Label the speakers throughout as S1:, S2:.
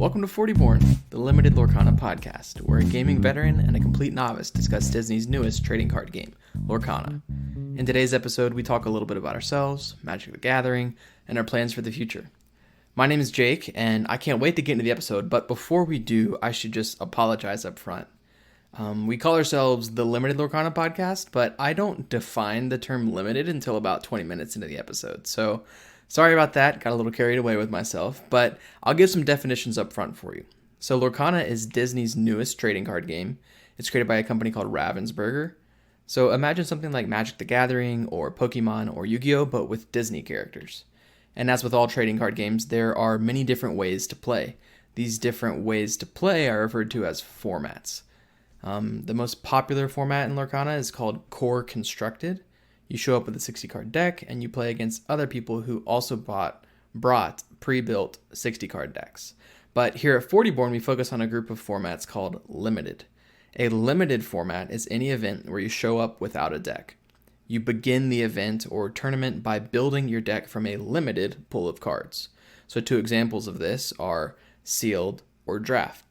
S1: Welcome to Fortyborn, the Limited Lorcana Podcast, where a gaming veteran and a complete novice discuss Disney's newest trading card game, Lorcana. In today's episode, we talk a little bit about ourselves, Magic the Gathering, and our plans for the future. My name is Jake, and I can't wait to get into the episode, but before we do, I should just apologize up front. We call ourselves the Limited Lorcana Podcast, but I don't define the term limited until about 20 minutes into the episode, so sorry about that, got a little carried away with myself, but I'll give some definitions up front for you. So Lorcana is Disney's newest trading card game. It's created by a company called Ravensburger. So imagine something like Magic the Gathering or Pokemon or Yu-Gi-Oh, but with Disney characters. And as with all trading card games, there are many different ways to play. These different ways to play are referred to as formats. The most popular format in Lorcana is called Core Constructed. You show up with a 60-card deck, and you play against other people who also brought pre-built 60-card decks. But here at Fortyborn, we focus on a group of formats called Limited. A limited format is any event where you show up without a deck. You begin the event or tournament by building your deck from a limited pool of cards. So two examples of this are Sealed or Draft.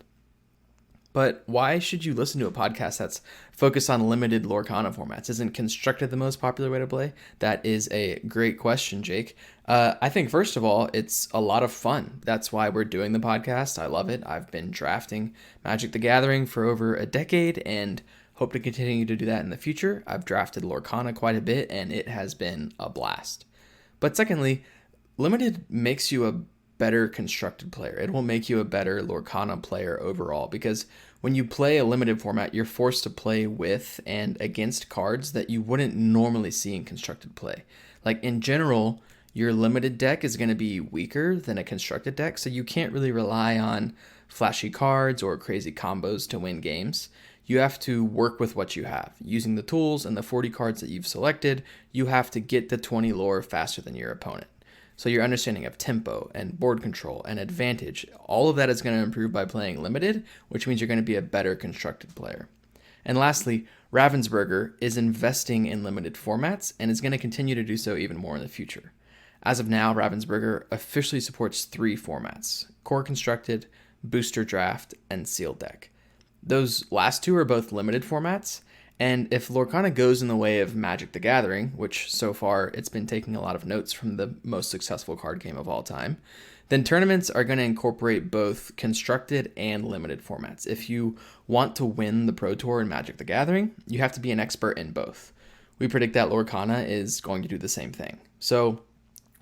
S1: But why should you listen to a podcast that's focused on limited Lorcana formats? Isn't Constructed the most popular way to play? That is a great question, Jake. I think, first of all, it's a lot of fun. That's why we're doing the podcast. I love it. I've been drafting Magic the Gathering for over a decade and hope to continue to do that in the future. I've drafted Lorcana quite a bit, and it has been a blast. But secondly, limited makes you a better constructed player. It will make you a better Lorcana player overall, because when you play a limited format, you're forced to play with and against cards that you wouldn't normally see in constructed play. Like in general, your limited deck is going to be weaker than a constructed deck, so you can't really rely on flashy cards or crazy combos to win games. You have to work with what you have. Using the tools and the 40 cards that you've selected, you have to get the 20 lore faster than your opponent. So your understanding of tempo and board control and advantage, all of that is going to improve by playing limited, which means you're going to be a better constructed player. And lastly, Ravensburger is investing in limited formats and is going to continue to do so even more in the future. As of now, Ravensburger officially supports 3 formats: Core Constructed, Booster Draft, and Sealed Deck. Those last 2 are both limited formats, and if Lorcana goes in the way of Magic the Gathering, which so far it's been taking a lot of notes from the most successful card game of all time, then tournaments are going to incorporate both constructed and limited formats. If you want to win the Pro Tour in Magic the Gathering, you have to be an expert in both. We predict that Lorcana is going to do the same thing. So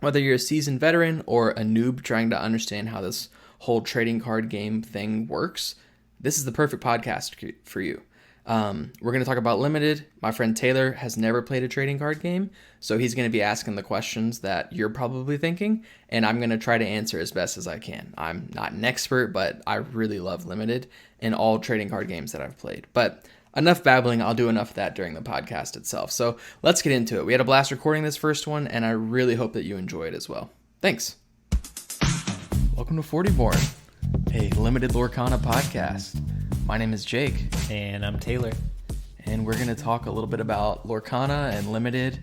S1: whether you're a seasoned veteran or a noob trying to understand how this whole trading card game thing works, this is the perfect podcast for you. We're going to talk about limited. My friend Taylor has never played a trading card game, so he's going to be asking the questions that you're probably thinking, and I'm going to try to answer as best as I can. I'm not an expert, but I really love limited in all trading card games that I've played. But enough babbling. I'll do enough of that during the podcast itself. So let's get into it. We had a blast recording this first one, and I really hope that you enjoy it as well. Thanks. Welcome to Fortyborn, a Limited Lorcana podcast. My name is Jake.
S2: And I'm Taylor.
S1: And we're going to talk a little bit about Lorcana and Limited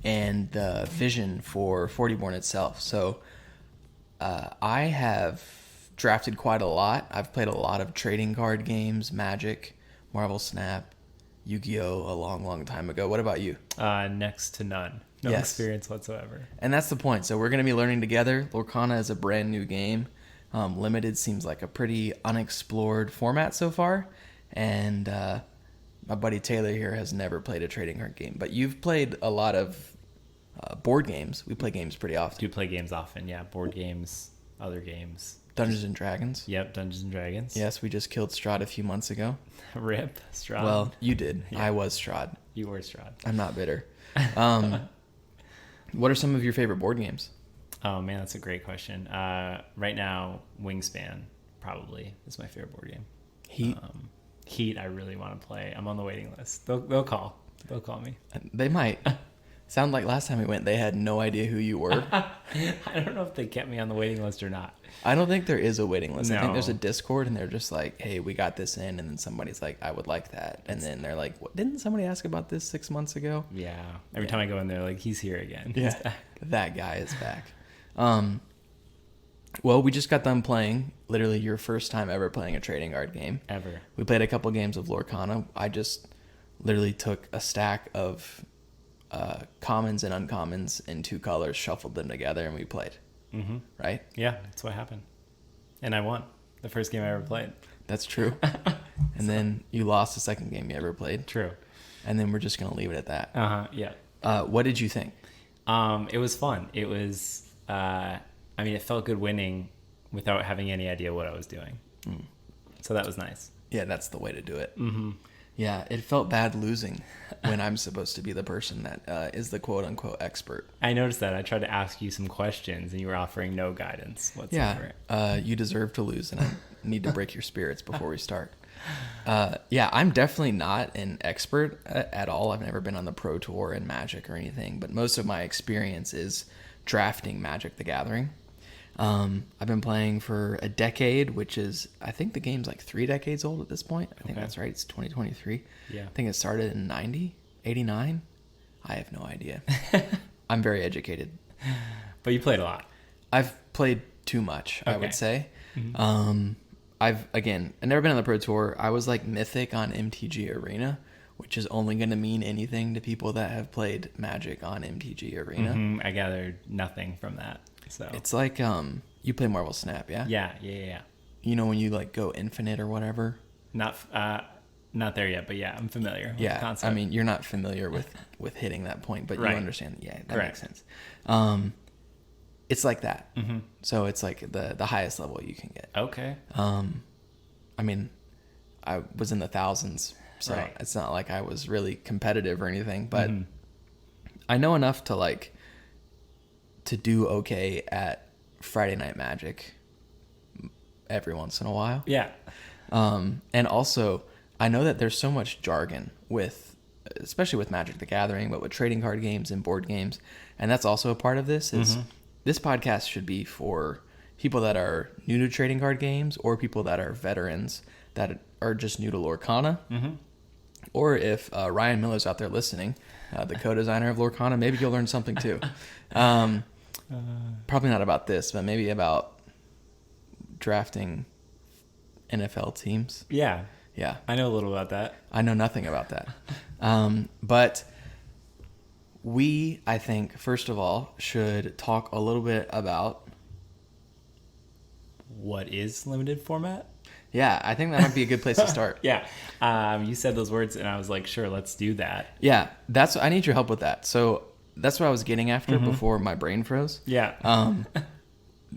S1: and the vision for Fortyborn itself. So I have drafted quite a lot. I've played a lot of trading card games, Magic, Marvel Snap, Yu-Gi-Oh! A long, long time ago. What about you?
S2: Next to none. No experience whatsoever.
S1: And that's the point. So we're going to be learning together. Lorcana is a brand new game. Limited seems like a pretty unexplored format so far, and my buddy Taylor here has never played a trading card game, but you've played a lot of board games. We play games pretty often.
S2: Do play games often, yeah. Board games, other games.
S1: Dungeons and Dragons.
S2: Yep, Dungeons and Dragons.
S1: Yes, we just killed Strahd a few months ago.
S2: Rip, Strahd.
S1: Well, you did.
S2: Yeah.
S1: I was Strahd.
S2: You were Strahd.
S1: I'm not bitter. What are some of your favorite board games?
S2: Oh, man, that's a great question. Right now, Wingspan probably is my favorite board game.
S1: Heat?
S2: Heat, I really want to play. I'm on the waiting list. They'll call. They'll call me.
S1: They might. Sound like last time we went, they had no idea who you were.
S2: I don't know if they kept me on the waiting list or not.
S1: I don't think there is a waiting list.
S2: No.
S1: I think there's a Discord, and they're just like, hey, we got this in, and then somebody's like, I would like that. And then they're like, what? Didn't somebody ask about this 6 months ago?
S2: Yeah. Every time I go in there, like, he's here again.
S1: Yeah, that guy is back. Well, we just got done playing, literally your first time ever playing a trading card game.
S2: Ever.
S1: We played a couple games of Lorcana. I just literally took a stack of commons and uncommons in 2 colors, shuffled them together, and we played.
S2: Mm-hmm.
S1: Right?
S2: Yeah, that's what happened. And I won the first game I ever played.
S1: That's true. And then you lost the second game you ever played.
S2: True.
S1: And then we're just going to leave it at that.
S2: Yeah.
S1: What did you think?
S2: It was fun. It was, it felt good winning without having any idea what I was doing. So that was nice.
S1: Yeah, that's the way to do it.
S2: Mm-hmm.
S1: Yeah, it felt bad losing when I'm supposed to be the person that is the quote-unquote expert.
S2: I noticed that. I tried to ask you some questions, and you were offering no guidance whatsoever.
S1: Yeah, you deserve to lose, and I need to break your spirits before we start. I'm definitely not an expert at all. I've never been on the Pro Tour in Magic or anything, but most of my experience is drafting Magic the Gathering. I've been playing for a decade, which is, I think the game's like 3 decades old at this point. I think that's right. It's 2023.
S2: Yeah.
S1: I think it started in 90, 89. I have no idea. I'm very educated.
S2: But you played a lot.
S1: I've played too much, I would say.
S2: Mm-hmm.
S1: I've never been on the Pro Tour. I was like Mythic on MTG Arena, which is only going to mean anything to people that have played Magic on MTG Arena.
S2: Mm-hmm. I gathered nothing from that. So
S1: it's like you play Marvel Snap, yeah?
S2: Yeah.
S1: You know when you like go infinite or whatever?
S2: Not there yet, but yeah, I'm familiar with the concept.
S1: I mean, you're not familiar with hitting that point, but
S2: right.
S1: You understand. Yeah, that
S2: Correct.
S1: makes sense. It's like that.
S2: Mm-hmm.
S1: So it's like the highest level you can get.
S2: Okay.
S1: I mean, I was in the thousands, so
S2: right.
S1: It's not like I was really competitive or anything, but I know enough to do okay at Friday Night Magic every once in a while.
S2: Yeah.
S1: And also, I know that there's so much jargon especially with Magic the Gathering, but with trading card games and board games. And that's also a part of this this podcast should be for people that are new to trading card games or people that are veterans that are just new to Lorcana. Mm-hmm. Or if Ryan Miller's out there listening, the co-designer of Lorcana, maybe you'll learn something too. Probably not about this, but maybe about drafting NFL teams.
S2: Yeah.
S1: Yeah.
S2: I know a little about that.
S1: I know nothing about that. But we, I think, first of all, should talk a little bit about...
S2: What is limited format?
S1: Yeah, I think that might be a good place to start.
S2: Yeah. You said those words, and I was like, sure, let's do that.
S1: Yeah, I need your help with that. So that's what I was getting after before my brain froze.
S2: Yeah.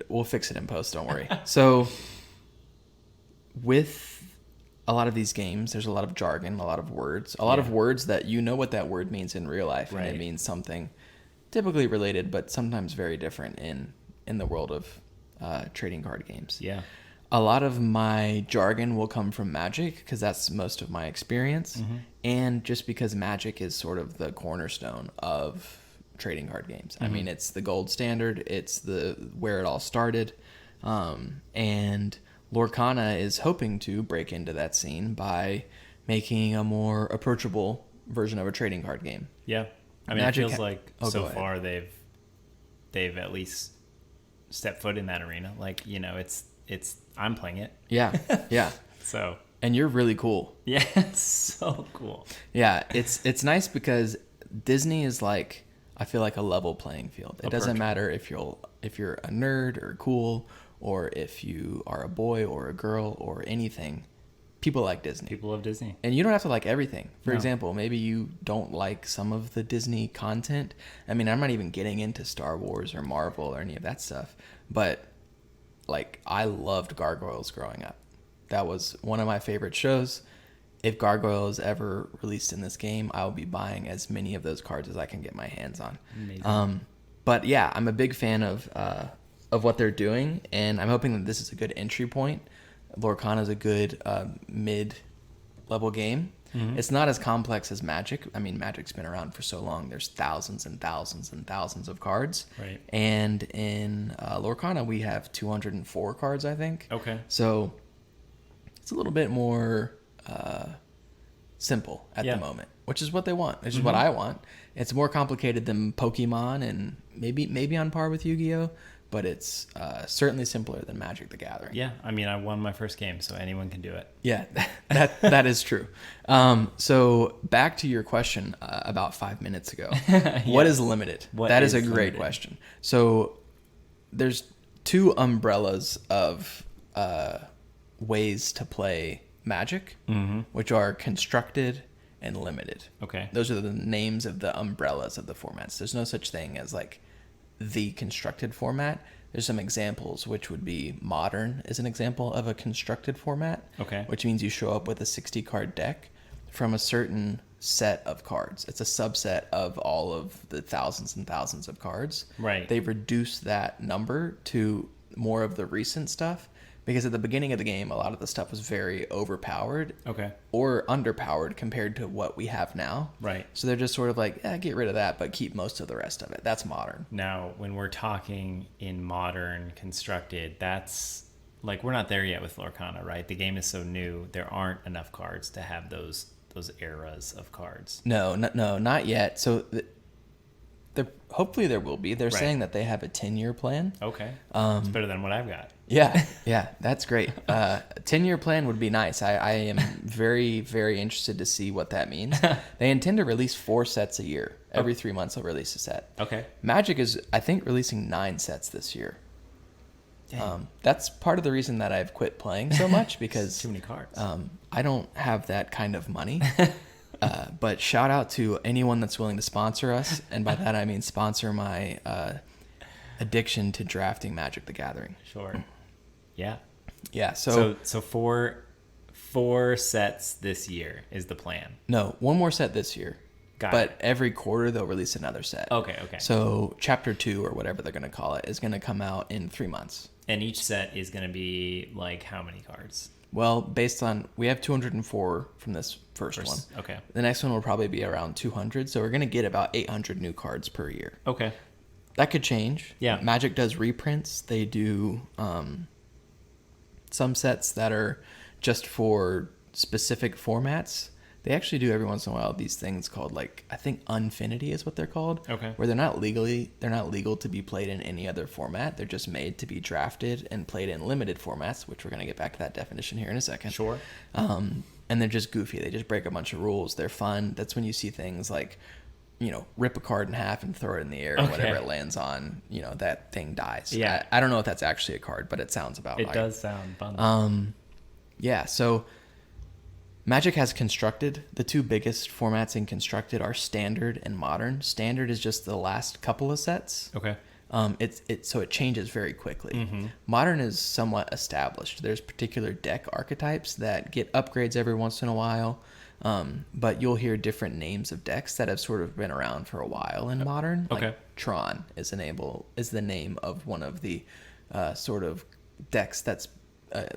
S1: We'll fix it in post, don't worry. So with a lot of these games, there's a lot of jargon, a lot of words, of words that you know what that word means in real life,
S2: right.
S1: And it means something typically related, but sometimes very different in the world of trading card games.
S2: Yeah.
S1: A lot of my jargon will come from Magic because that's most of my experience, and just because Magic is sort of the cornerstone of trading card games. I mean, it's the gold standard. It's where it all started, and Lorcana is hoping to break into that scene by making a more approachable version of a trading card game.
S2: Yeah. I mean,
S1: Magic
S2: it feels like so far
S1: ahead.
S2: they've at least stepped foot in that arena. Like, it's I'm playing it.
S1: Yeah. Yeah.
S2: So.
S1: And you're really cool.
S2: Yeah, it's so cool.
S1: Yeah, it's nice because Disney is like, I feel like a level playing field. It doesn't matter if you're a nerd or cool, or if you are a boy or a girl or anything. People like Disney.
S2: People love Disney.
S1: And you don't have to like everything. For example, maybe you don't like some of the Disney content. I mean, I'm not even getting into Star Wars or Marvel or any of that stuff. But, like, I loved Gargoyles growing up. That was one of my favorite shows. If Gargoyles ever released in this game, I will be buying as many of those cards as I can get my hands on. Amazing. But, yeah, I'm a big fan of what they're doing, and I'm hoping that this is a good entry point. Lorcana is a good mid-level game. Mm-hmm. It's not as complex as Magic. I mean, Magic's been around for so long. There's thousands and thousands and thousands of cards.
S2: Right.
S1: And in Lorcana, we have 204 cards, I think.
S2: Okay.
S1: So it's a little bit more simple at the moment, which is what they want. Which is what I want. It's more complicated than Pokemon and maybe on par with Yu-Gi-Oh! but it's certainly simpler than Magic the Gathering.
S2: Yeah, I mean, I won my first game, so anyone can do it.
S1: Yeah, that is true. So back to your question about 5 minutes ago.
S2: Yes.
S1: What is limited? That is a great
S2: limited?
S1: question. So there's two umbrellas of ways to play Magic, which are constructed and limited.
S2: Okay.
S1: Those are the names of the umbrellas of the formats. There's no such thing as like the constructed format. There's some examples, which would be Modern is an example of a constructed format.
S2: Okay.
S1: Which means you show up with a 60 card deck from a certain set of cards. It's a subset of all of the thousands and thousands of cards.
S2: Right.
S1: They've reduced that number to more of the recent stuff, because at the beginning of the game, a lot of the stuff was very overpowered or underpowered compared to what we have now.
S2: Right.
S1: So they're just sort of like, yeah, get rid of that, but keep most of the rest of it. That's Modern.
S2: Now, when we're talking in Modern constructed, that's like, we're not there yet with Lorcana, right? The game is so new. There aren't enough cards to have those eras of cards.
S1: No, not yet. So hopefully there will be. They're
S2: Right.
S1: saying that they have a 10-year plan.
S2: Okay. It's better than what I've got.
S1: Yeah, that's great. A 10-year plan would be nice. I am very, very interested to see what that means. They intend to release 4 sets a year. Every 3 months they'll release a set.
S2: Okay.
S1: Magic is, I think, releasing 9 sets this year. That's part of the reason that I've quit playing so much, because
S2: too many cards.
S1: I don't have that kind of money. But shout out to anyone that's willing to sponsor us, and by that I mean sponsor my addiction to drafting Magic the Gathering.
S2: Sure. Yeah.
S1: Yeah. So
S2: 4 sets this year is the plan.
S1: No, 1 more set this year. But every quarter they'll release another set.
S2: Okay.
S1: So chapter 2 or whatever they're going to call it is going to come out in 3 months.
S2: And each set is going to be like how many cards?
S1: Well, based on, we have 204 from this first one.
S2: Okay.
S1: The next one will probably be around 200. So we're going to get about 800 new cards per year.
S2: Okay.
S1: That could change.
S2: Yeah.
S1: Magic does reprints. They do some sets that are just for specific formats. They actually do every once in a while these things called, like, I think Unfinity is what they're called.
S2: Okay.
S1: Where they're not legal to be played in any other format. They're just made to be drafted and played in limited formats, which we're going to get back to that definition here in a second.
S2: Sure.
S1: And they're just goofy. They just break a bunch of rules. They're fun. That's when you see things like, rip a card in half and throw it in the air. Okay. Whatever it lands on, that thing dies.
S2: Yeah.
S1: I don't know if that's actually a card, but it sounds about right.
S2: It does sound fun.
S1: Yeah, so Magic has constructed. The 2 biggest formats in constructed are Standard and Modern. Standard is just the last couple of sets.
S2: Okay.
S1: So it changes very quickly.
S2: Mm-hmm.
S1: Modern is somewhat established. There's particular deck archetypes that get upgrades every once in a while, but you'll hear different names of decks that have sort of been around for a while in Modern.
S2: Okay.
S1: Like Tron is the name of one of the sort of decks that's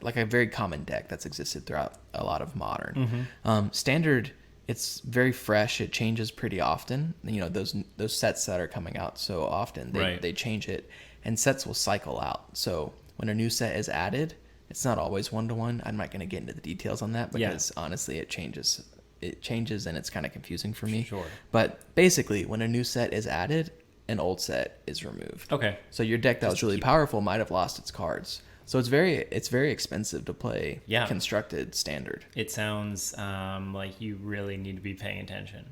S1: like a very common deck that's existed throughout a lot of Modern.
S2: Mm-hmm.
S1: Standard, it's very fresh. It changes pretty often. Those sets that are coming out so often, they change it, and sets will cycle out. So when a new set is added, it's not always 1-to-1. I'm not going to get into the details on that because honestly, it changes. It changes, and it's kind of confusing for me.
S2: Sure.
S1: But basically, when a new set is added, an old set is removed.
S2: Okay.
S1: So your deck that was really powerful might have lost its cards. So it's very expensive to play constructed Standard.
S2: It sounds like you really need to be paying attention.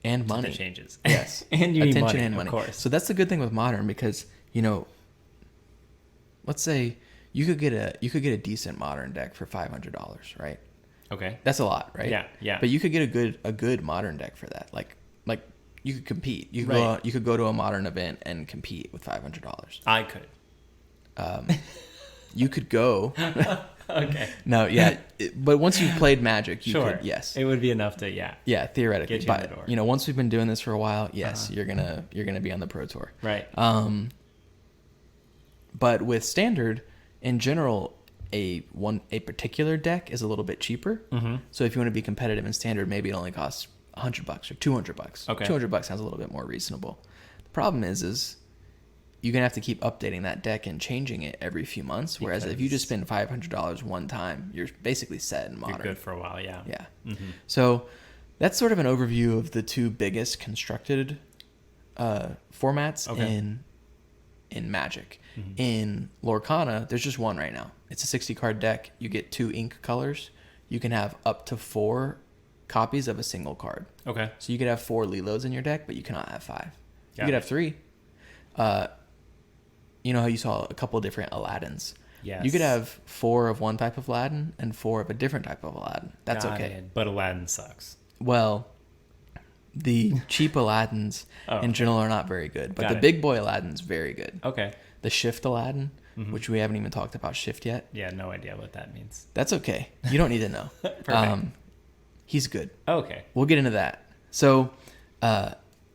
S1: And money.
S2: To the changes.
S1: Yes.
S2: And you
S1: attention
S2: need money,
S1: and money.
S2: of course.
S1: So that's the good thing with Modern, because, let's say you could get a decent Modern deck for $500, right?
S2: Okay.
S1: That's a lot, right?
S2: Yeah.
S1: But you could get a good Modern deck for that. Like you could compete. You could go to a Modern event and compete with $500.
S2: I could.
S1: You could go.
S2: Okay.
S1: No, yeah. But once you've played Magic, you could, yes.
S2: It would be enough to,
S1: Yeah, theoretically.
S2: Get you in the door.
S1: Once we've been doing this for a while, yes, you're gonna be on the Pro Tour.
S2: Right.
S1: But with Standard, in general, a particular deck is a little bit cheaper.
S2: Mm-hmm.
S1: So if you want to be competitive in Standard, maybe it only costs $100 or $200.
S2: Okay.
S1: $200 sounds a little bit more reasonable. The problem is you're going to have to keep updating that deck and changing it every few months. Whereas if you just spend $500 one time, you're basically set in Modern.
S2: You're good for a while, yeah.
S1: Yeah.
S2: Mm-hmm.
S1: So that's sort of an overview of the 2 biggest constructed formats in in Magic. In Lorcana, there's just one right now. It's a 60 card deck. You get 2 ink colors. You can have up to 4 copies of a single card.
S2: Okay.
S1: So you could have 4 Lilos in your deck, but you cannot have 5. You
S2: Got
S1: could
S2: it.
S1: have 3. You know how you saw a couple different Aladdins?
S2: Yes.
S1: You could have 4 of one type of Aladdin and 4 of a different type of Aladdin. That's
S2: Got
S1: okay.
S2: it. But Aladdin sucks.
S1: Well, the cheap Aladdins
S2: Oh,
S1: in general are not very good, but
S2: Got
S1: the
S2: it.
S1: big boy Aladdin's very good.
S2: Okay.
S1: The Shift Aladdin, which we haven't even talked about Shift yet.
S2: Yeah, no idea what that means.
S1: That's okay. You don't need to know.
S2: Perfect.
S1: He's good.
S2: Okay.
S1: We'll get into that. So,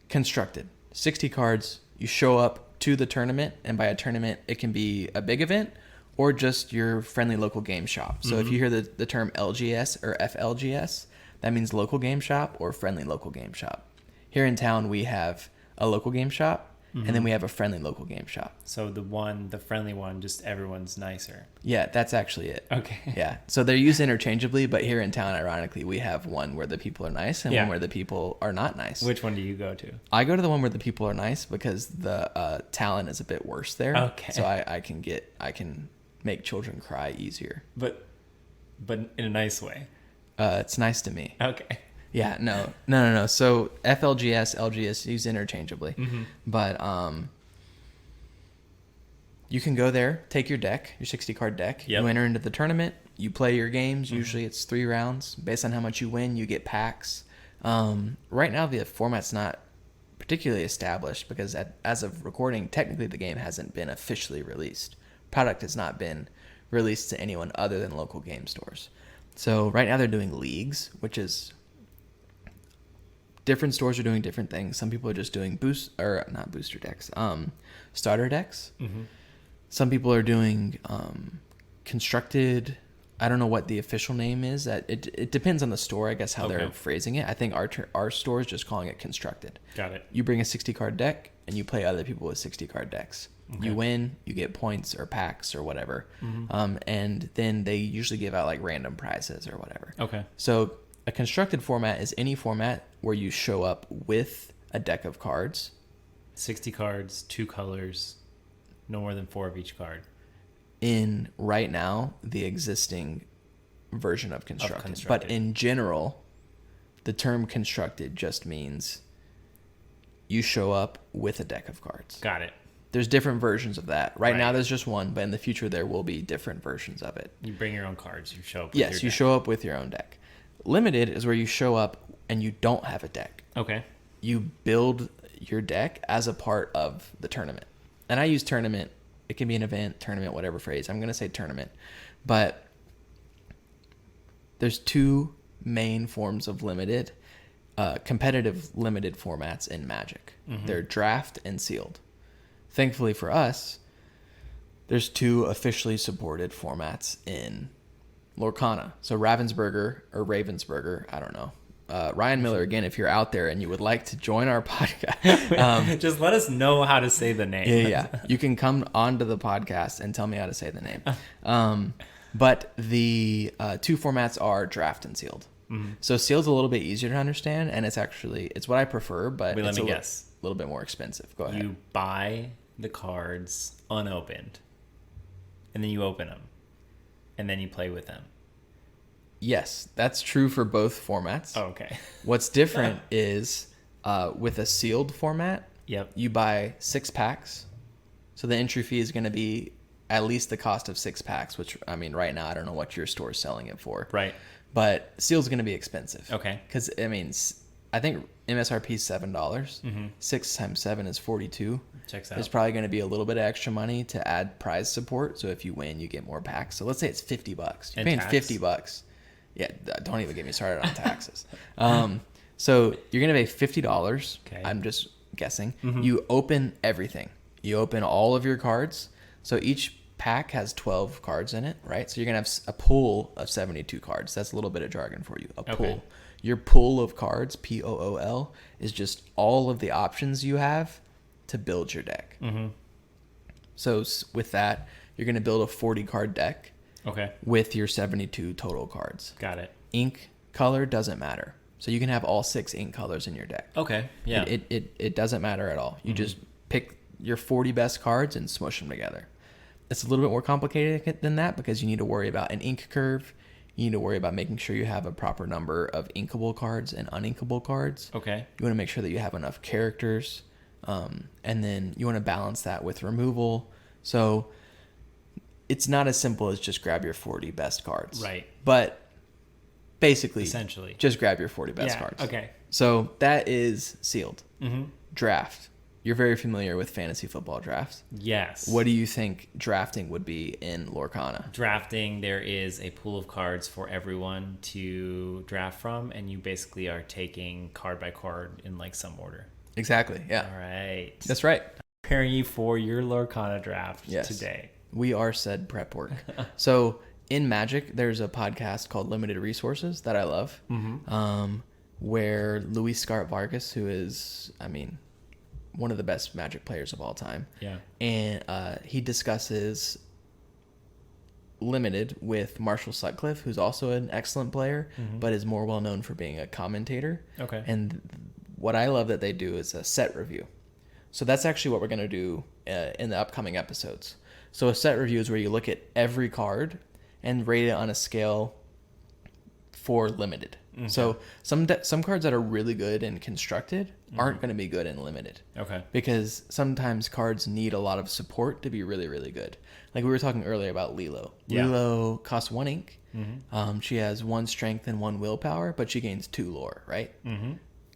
S1: constructed 60 cards. You show up to the tournament, and by a tournament, it can be a big event or just your friendly local game shop. So, if you hear the term LGS or FLGS, that means local game shop or friendly local game shop. Here in town, we have a local game shop, and then we have a friendly local game shop.
S2: So the friendly one, just everyone's nicer.
S1: Yeah, that's actually it.
S2: Okay.
S1: Yeah. So they're used interchangeably, but here in town, ironically, we have one where the people are nice and
S2: Yeah.
S1: one where the people are not nice.
S2: Which one do you go to?
S1: I go to the one where the people are nice because the talent is a bit worse there.
S2: Okay.
S1: So I can make children cry easier.
S2: But in a nice way.
S1: It's nice to me.
S2: Okay.
S1: Yeah, no. So FLGS, LGS used interchangeably, but you can go there, take your deck, your 60 card deck.
S2: Yep.
S1: You enter into the tournament. You play your games. Usually it's 3 rounds. Based on how much you win, you get packs. Right now the format's not particularly established because as of recording, technically the game hasn't been officially released. Product has not been released to anyone other than local game stores. So right now they're doing leagues, which is different stores are doing different things. Some people are just doing not booster decks, starter decks. Some people are doing constructed. I don't know what the official name is. It depends on the store, I guess, how they're phrasing it. I think our store is just calling it constructed.
S2: Got it.
S1: You bring a 60 card deck and you play other people with 60 card decks. Okay. You win, you get points or packs or whatever. And then they usually give out like random prizes or whatever.
S2: Okay.
S1: So a constructed format is any format where you show up with a deck of cards.
S2: 60 cards, 2 colors, no more than 4 of each card.
S1: In right now, the existing version of constructed. But in general, the term constructed just means you show up with a deck of cards.
S2: Got it.
S1: There's different versions of that. Right now, there's just one, but in the future, there will be different versions of it.
S2: You bring your own cards. You show up with
S1: Yes,
S2: your
S1: you
S2: deck.
S1: show up with your own deck. Limited is where you show up and you don't have a deck.
S2: Okay.
S1: You build your deck as a part of the tournament. And I use tournament. It can be an event, tournament, whatever phrase. I'm going to say tournament. But there's 2 main forms of limited, competitive limited formats in Magic. They're draft and sealed. Thankfully for us, there's 2 officially supported formats in Lorcana. So Ravensburger, I don't know. Ryan Miller, again, if you're out there and you would like to join our podcast.
S2: Just let us know how to say the name.
S1: Yeah. You can come onto the podcast and tell me how to say the name. But the 2 formats are draft and sealed. So sealed's a little bit easier to understand, and it's what I prefer, but
S2: Wait,
S1: it's
S2: let me guess.
S1: A little bit more expensive. Go ahead.
S2: You buy the cards unopened, and then you open them, and then you play with them.
S1: Yes, that's true for both formats.
S2: Oh, okay.
S1: What's different is with a sealed format,
S2: Yep.
S1: you buy 6 packs. So the entry fee is going to be at least the cost of 6 packs, which, I mean, right now, I don't know what your store is selling it for.
S2: Right.
S1: But sealed's going to be expensive.
S2: Okay.
S1: Because, I mean, I think MSRP is $7. 6 times 7 is 42.
S2: Checks out.
S1: There's probably going to be a little bit of extra money to add prize support. So if you win, you get more packs. So let's say it's $50. You're
S2: And
S1: paying
S2: tax.
S1: $50. Yeah, don't even get me started on taxes. So you're going to pay $50.
S2: Okay.
S1: I'm just guessing. You open everything. You open all of your cards. So each pack has 12 cards in it, right? So you're going to have a pool of 72 cards. That's a little bit of jargon for you. A pool.
S2: Okay.
S1: Your pool of cards, POOL, is just all of the options you have to build your deck. So with that, you're going to build a 40 card deck.
S2: Okay.
S1: With your 72 total cards.
S2: Got it.
S1: Ink color doesn't matter. So you can have all 6 ink colors in your deck.
S2: Okay. Yeah.
S1: It doesn't matter at all. You just pick your 40 best cards and smush them together. It's a little bit more complicated than that because you need to worry about an ink curve. You need to worry about making sure you have a proper number of inkable cards and uninkable cards.
S2: Okay.
S1: You want to make sure that you have enough characters. And then you want to balance that with removal. So it's not as simple as just grab your 40 best cards.
S2: Right.
S1: But basically,
S2: essentially,
S1: just grab your 40 best cards.
S2: Okay.
S1: So that is sealed.
S2: Mm-hmm.
S1: Draft. You're very familiar with fantasy football drafts.
S2: Yes.
S1: What do you think drafting would be in Lorcana?
S2: Drafting, there is a pool of cards for everyone to draft from, and you basically are taking card by card in like some order.
S1: Exactly, yeah.
S2: All right.
S1: That's right.
S2: Preparing you for your Lorcana draft today.
S1: We are said prep work. So in Magic, there's a podcast called Limited Resources that I love, where Luis Scart Vargas, who is, one of the best Magic players of all time.
S2: Yeah.
S1: And he discusses Limited with Marshall Sutcliffe, who's also an excellent player, but is more well known for being a commentator.
S2: Okay.
S1: And what I love that they do is a set review. So that's actually what we're going to do in the upcoming episodes. So a set review is where you look at every card and rate it on a scale for Limited. So some cards that are really good and constructed aren't going to be good in Limited. Okay. Because sometimes cards need a lot of support to be really, really good. Like we were talking earlier about Lilo. Yeah. Lilo costs 1 ink. She has 1 strength and 1 willpower, but she gains 2 lore, right?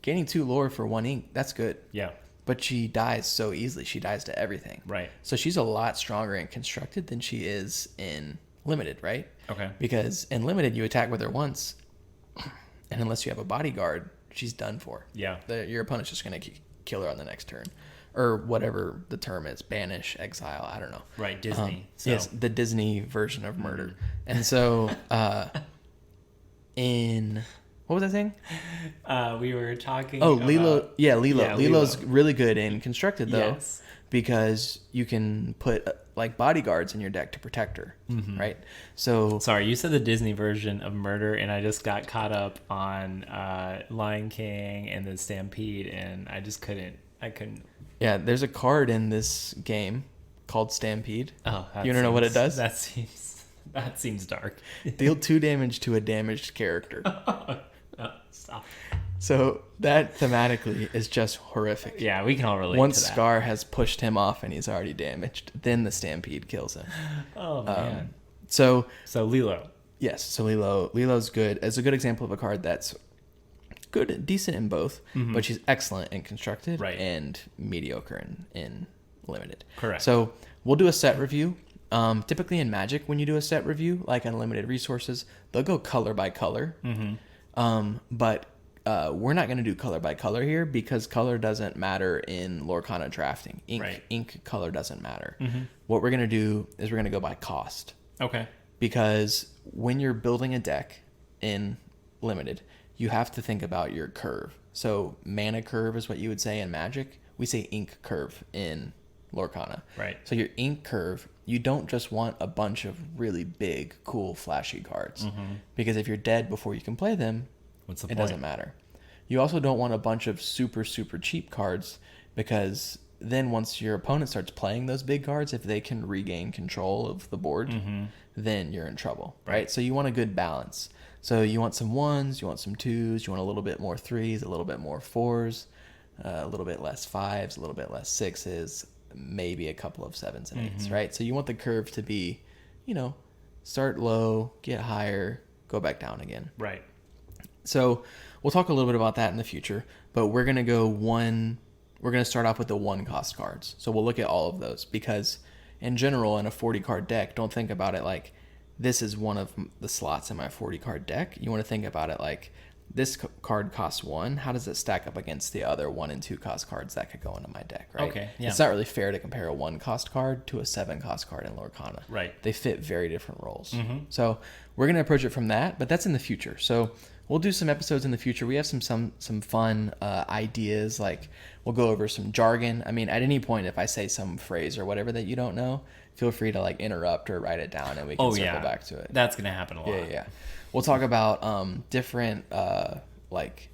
S1: Gaining 2 lore for 1 ink, that's good. Yeah. But she dies so easily. She dies to everything. Right. So she's a lot stronger in constructed than she is in Limited, right? Okay. Because in Limited, you attack with her once, and unless you have a bodyguard, she's done for. Yeah. Your opponent's just going to kill her on the next turn. Or whatever the term is. Banish, exile, I don't know.
S2: Right, Disney.
S1: Yes, the Disney version of murder. And so, what was I saying?
S2: We were talking
S1: Lilo.
S2: about...
S1: Yeah, Lilo.
S2: Yeah,
S1: Lilo's really good in constructed, though.
S2: Yes.
S1: Because you can put like bodyguards in your deck to protect her, right? So
S2: sorry, you said the Disney version of murder, and I just got caught up on Lion King and the Stampede, and I just couldn't.
S1: Yeah, there's a card in this game called Stampede.
S2: Oh,
S1: you don't know what it does?
S2: That seems dark.
S1: Deal 2 damage to a damaged character.
S2: Stop.
S1: So that thematically is just horrific.
S2: Yeah, we can all relate
S1: Once
S2: to that.
S1: Scar has pushed him off and he's already damaged, then the Stampede kills him.
S2: Oh, man.
S1: So
S2: Lilo.
S1: Yes, so Lilo's good. It's a good example of a card that's good, decent in both, but she's excellent in constructed and mediocre in Limited. Correct. So we'll do a set review. Typically in Magic, when you do a set review, like Unlimited Resources, they'll go color by color. But we're not going to do color by color here because color doesn't matter in Lorcana drafting. Ink color doesn't matter. What we're going to do is we're going to go by cost. Okay. Because when you're building a deck in Limited, you have to think about your curve. So mana curve is what you would say in Magic. We say ink curve in Lorcana. Right. So your ink curve, you don't just want a bunch of really big, cool, flashy cards. Because if you're dead before you can play them, it doesn't matter. You also don't want a bunch of super, super cheap cards because then once your opponent starts playing those big cards, if they can regain control of the board, then you're in trouble, right? So you want a good balance. So you want some 1s, you want some 2s, you want a little bit more 3s, a little bit more 4s, a little bit less 5s, a little bit less 6s, maybe a couple of 7s and 8s, right? So you want the curve to be, start low, get higher, go back down again. Right. So we'll talk a little bit about that in the future, but we're going to start off with the 1 cost cards. So we'll look at all of those because in general, in a 40 card deck, don't think about it like this is one of the slots in my 40 card deck. You want to think about it like this card costs 1. How does it stack up against the other 1 and 2 cost cards that could go into my deck, right? Okay. Yeah. It's not really fair to compare a 1 cost card to a 7 cost card in Lorcana. Right. They fit very different roles. So we're going to approach it from that, but that's in the future. So we'll do some episodes in the future. We have some fun ideas. Like we'll go over some jargon. I mean, at any point, if I say some phrase or whatever that you don't know, feel free to like interrupt or write it down, and we can circle back to it.
S2: That's gonna happen a lot.
S1: Yeah. We'll talk about different like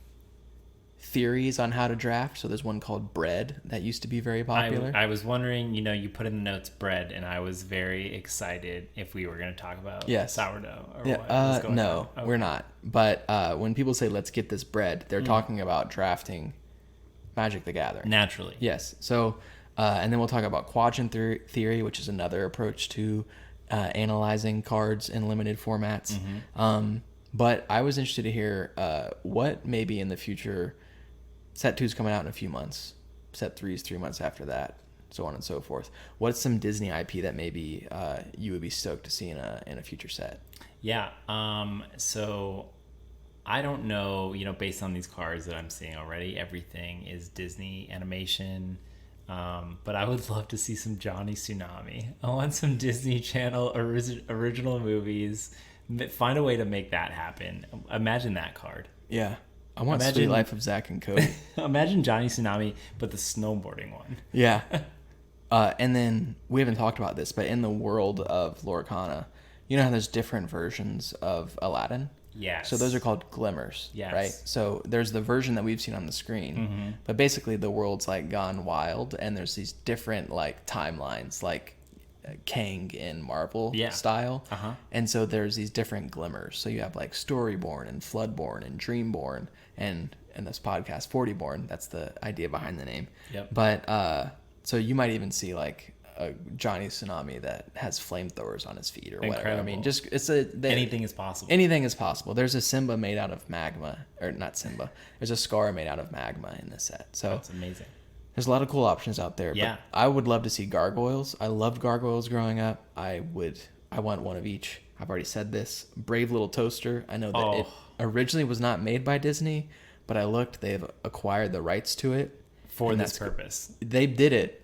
S1: theories on how to draft. So there's one called Bread that used to be very popular.
S2: I was wondering, you put in the notes bread, and I was very excited if we were going to talk about sourdough or what was going
S1: no,
S2: on. Okay.
S1: we're not. But when people say let's get this bread, they're talking about drafting Magic the Gathering.
S2: Naturally.
S1: Yes. So, and then we'll talk about quadrant theory, which is another approach to analyzing cards in limited formats. But I was interested to hear what maybe in the future. Set 2 is coming out in a few months. Set 3 is 3 months after that, so on and so forth. What's some Disney IP that maybe you would be stoked to see in a future set?
S2: Yeah. So I don't know, based on these cards that I'm seeing already, everything is Disney animation. But I would love to see some Johnny Tsunami. I want some Disney Channel original movies. Find a way to make that happen. Imagine that card.
S1: Yeah. I want Sweet Life of Zack and Cody.
S2: Imagine Johnny Tsunami, but the snowboarding one.
S1: Yeah. And then we haven't talked about this, but in the world of Lorcana, you know how there's different versions of Aladdin?
S2: Yes.
S1: So those are called glimmers,
S2: yes.
S1: right? So there's the version that we've seen on the screen, but basically the world's like gone wild, and there's these different like timelines, like Kang in Marvel style. And so there's these different glimmers. So you have like Storyborn and Floodborn and Dreamborn, and in this podcast, Fortyborn. That's the idea behind the name.
S2: Yep.
S1: But so you might even see like a Johnny Tsunami that has flamethrowers on his feet or whatever.
S2: Incredible.
S1: I mean, just
S2: anything is possible.
S1: Anything is possible. There's a Simba made out of magma, or not Simba. There's a Scar made out of magma in this set. So
S2: that's amazing.
S1: There's a lot of cool options out there.
S2: Yeah.
S1: But I would love to see gargoyles. I loved gargoyles growing up. I want one of each. I've already said this. Brave Little Toaster. I know that it originally was not made by Disney, but I looked. They've acquired the rights to it
S2: for this purpose.
S1: They did it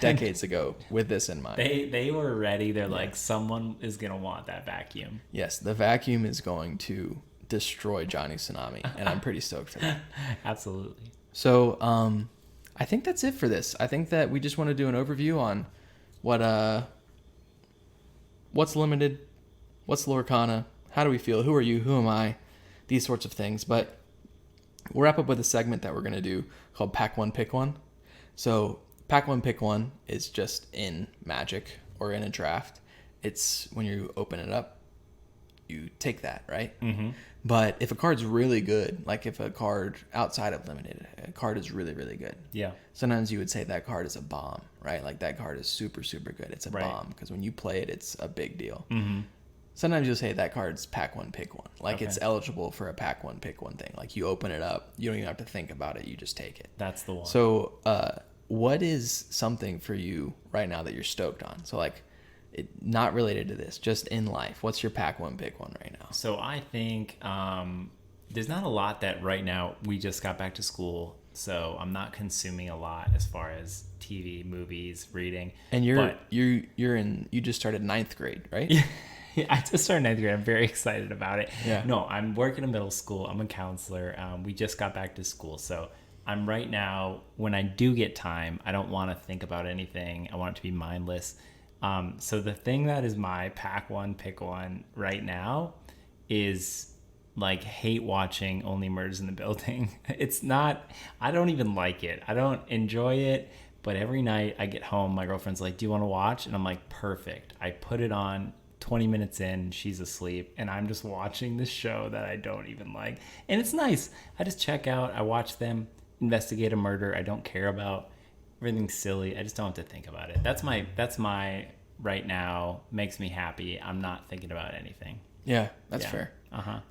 S1: decades ago with this in mind.
S2: They were ready. They're like, someone is gonna want that vacuum.
S1: Yes, the vacuum is going to destroy Johnny Tsunami, and I'm pretty stoked for that.
S2: Absolutely.
S1: So, I think that's it for this. I think that we just want to do an overview on what's limited, what's Lorcana, how do we feel, who are you, who am I, these sorts of things. But we'll wrap up with a segment that we're going to do called Pack 1, Pick 1. So Pack 1, Pick 1 is just in Magic or in a draft. It's when you open it up, you take that, right? Mm-hmm. But if a card's really good, like if a card outside of limited, a card is really, really good.
S2: Yeah.
S1: Sometimes you would say that card is a bomb, right? Like that card is super, super good. It's a bomb because when you play it, it's a big deal. Mm-hmm. Sometimes you'll say that card's Pack 1, Pick 1. Like it's eligible for a Pack 1, Pick 1 thing. Like you open it up, you don't even have to think about it. You just take it.
S2: That's the one.
S1: So what is something for you right now that you're stoked on? So like, not related to this, just in life. What's your Pack 1, Pick 1 right now?
S2: So I think there's not a lot that right now. We just got back to school, so I'm not consuming a lot as far as TV, movies, reading.
S1: And you just started 9th grade, right?
S2: Yeah, I just started 9th grade. I'm very excited about it.
S1: Yeah.
S2: No, I'm working in middle school. I'm a counselor. We just got back to school, so I'm right now. When I do get time, I don't want to think about anything. I want it to be mindless. So the thing that is my Pack 1, Pick 1 right now is like hate watching Only Murders in the Building. It's not, I don't even like it. I don't enjoy it, but every night I get home, my girlfriend's like, do you want to watch? And I'm like, perfect. I put it on, 20 minutes in, she's asleep, and I'm just watching this show that I don't even like. And it's nice. I just check out, I watch them investigate a murder I don't care about. Everything's silly. I just don't have to think about it. That's my right now, makes me happy. I'm not thinking about anything.
S1: Yeah, that's fair.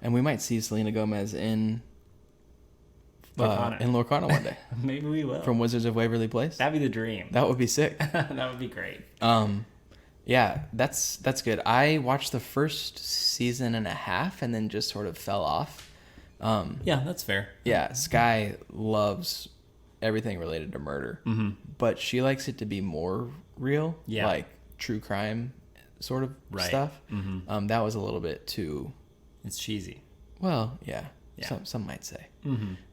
S1: And we might see Selena Gomez in Lorcana one day.
S2: Maybe we will.
S1: From Wizards of Waverly Place.
S2: That'd be the dream.
S1: That would be sick.
S2: That would be great.
S1: Yeah, that's good. I watched the first season and a half and then just sort of fell off.
S2: Yeah, that's fair.
S1: Yeah, Sky loves everything related to murder, but she likes it to be more real, like true crime sort of stuff. Mm-hmm. That was a little bit too.
S2: It's cheesy.
S1: Well, yeah. Some might say.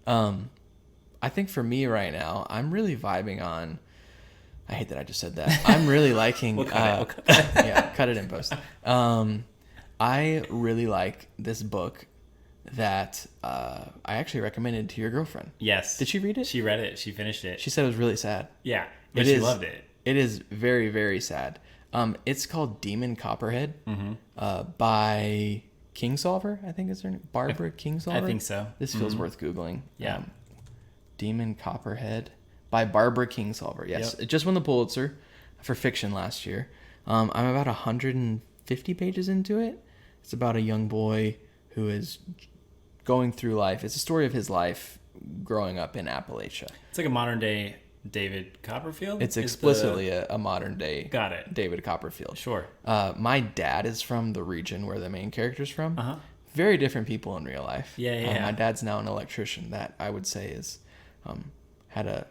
S1: I think for me right now, I'm really vibing on. I hate that I just said that. I'm really liking.
S2: We'll cut it.
S1: Yeah, cut it in post. I really like this book that I actually recommended to your girlfriend.
S2: Yes.
S1: Did she read it?
S2: She read it. She finished it.
S1: She said it was really sad.
S2: Yeah, but she loved it.
S1: It is very, very sad. It's called Demon Copperhead by Kingsolver, I think is her name. Barbara Kingsolver?
S2: I think so.
S1: This feels worth Googling.
S2: Yeah.
S1: Demon Copperhead by Barbara Kingsolver. Yes. It just won the Pulitzer for fiction last year. I'm about 150 pages into it. It's about a young boy who is going through life. It's a story of his life growing up in Appalachia.
S2: It's like a modern day David Copperfield.
S1: It's explicitly a modern day
S2: Got it.
S1: David Copperfield.
S2: Sure.
S1: My dad is from the region where the main character's from. Very different people in real life.
S2: Yeah.
S1: My dad's now an electrician that I would say is had a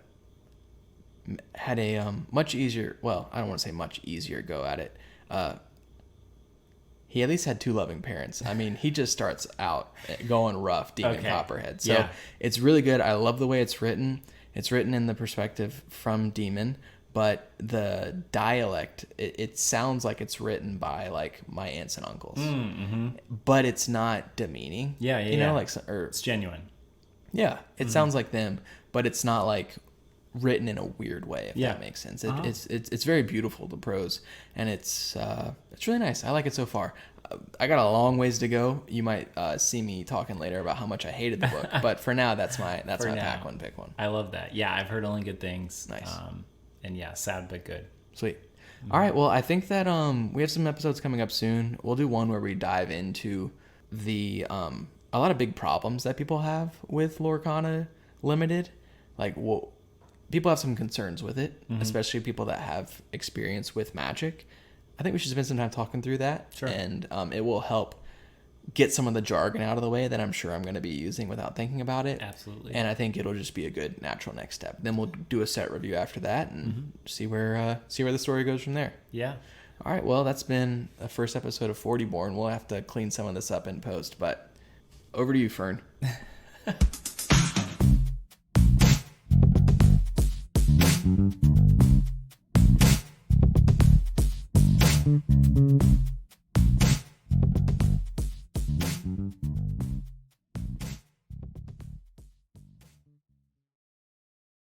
S1: much easier, well, I don't want to say much easier go at it. He at least had two loving parents. I mean, he just starts out going rough, Demon Copperhead. So it's really good. I love the way it's written. It's written in the perspective from Demon, but the dialect, it sounds like it's written by like my aunts and uncles. But it's not demeaning. You know, like, or
S2: it's genuine.
S1: Yeah, it sounds like them, but it's not like written in a weird way, if that makes sense. It's very beautiful, the prose, and it's really nice. I like it so far. I got a long ways to go. You might see me talking later about how much I hated the book, but for now, that's my pack one, pick one.
S2: I love that. Yeah, I've heard only good things.
S1: Nice.
S2: And yeah, sad but good.
S1: Sweet. All right. Well, I think that we have some episodes coming up soon. We'll do one where we dive into the a lot of big problems that people have with Lorcana Limited. Like, people have some concerns with it, especially people that have experience with Magic. I think we should spend some time talking through that.
S2: Sure.
S1: And it will help get some of the jargon out of the way that I'm sure I'm going to be using without thinking about it.
S2: Absolutely.
S1: And I think it'll just be a good natural next step. Then we'll do a set review after that and see where the story goes from there.
S2: Yeah.
S1: All right. Well, that's been the first episode of Fortyborn. We'll have to clean some of this up in post, but over to you, Fern.